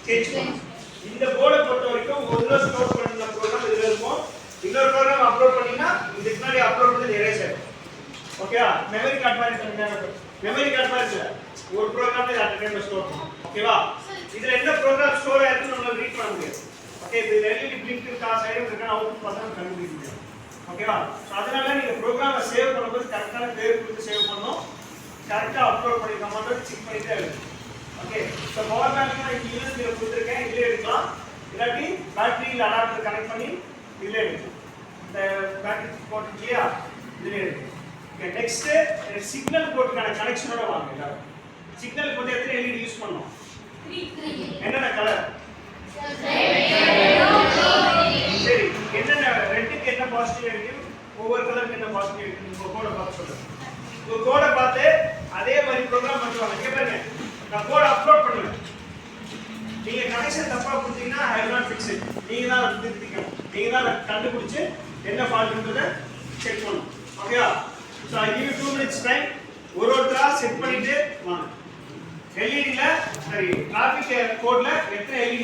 Change பண்ணணும். இந்த போர்டை பொறுத்த வரைக்கும் ஒரு தடவை ஸ்டோர் பண்ண ப்ரோக்ராம் இதுல இருக்கும். இன்னொரு ப்ரோக்ராம் அப்லோட் பண்ணீங்கன்னா இதுக்கு முன்னாடி அப்லோட் பண்ணது எரேஸ் ஆயிடும். ஓகேவா? மெமரி கார்டு மாதிரி பண்ணுங்க. மெமரி கார்டு மாதிரி இல்ல, ஒரு ப்ரோக்ராம் இத அட் டைம்ல ஸ்டோர் பண்ணும். ஓகேவா? இதுல என்ன ப்ரோக்ராம் ஸ்டோர் ஆயிருக்குன்னு நம்மளால ரீட் பண்ண முடியாது. ஓகே, இது எல்இடி பிளிங்க் இருக்கா, சைலண்ட் இருக்கா, அவுட்புட் பார்த்தா கண்டுபிடிக்க முடியாது. ஓகேவா? சோ அதனால நீங்க ப்ரோக்ராமை சேவ் பண்ணும்போது கரெக்ட்டான பேர் கொடுத்து சேவ் பண்ணனும். கரெக்ட்டா அப்லோட் பண்ணிருக்கோமான்னு செக் பண்ணிட்டே இருக்கணும். ஓகே, சோ பவர் பேங்க் நான் இங்க யூஎஸ்பி ல கொடுத்திருக்கேன், இதுல எடுக்கலாம். இல்லாட்டி பேட்டரி அடாப்டர் கனெக்ட் பண்ணி இதுல எடுக்கலாம். இந்த பேட்டரி போர்ட் இல்லையா, இதுல எடுக்கலாம். ஓகே, நெக்ஸ்ட் சிக்னல் போர்ட்டுக்கான கனெக்ஷனோட வாங்க. எல்லாரும் சிக்னல் போர்ட் எத்தனை எல்இடி யூஸ் பண்ணோம்? 3. என்னென்ன கலர்? சரி, என்னென்ன ரெட்டுக்கு என்ன பாசிட்டிவ் நெகட்டிவ், ஒவ்வொரு கலருக்கு என்ன பாசிட்டிவ் நெகட்டிவ் உங்க கோட பார்த்து சொல்லுங்க. உங்க கோட பார்த்து அதே மாதிரி ப்ரோக்ராம் பண்ணுவாங்க. இங்க பாருங்க, நான் கோட அப்லோட் பண்ணுவேன். நீங்க கனெக்ஷன் தப்பா கொடுத்தீங்கன்னா I will not fix it. நீங்க தான் திருத்திக்கணும். நீங்க தான் கண்டுபிடிச்சு என்ன ஃபால்ட்ன்றதை செக் பண்ணணும். ஓகேவா? So I give you 2 minutes time. ஒருத்தரா செட் பண்ணிட்டு வாங்க. எல்இடி ல சரி, டிராஃபிக் கோட்ல எத்தனை எல்இடி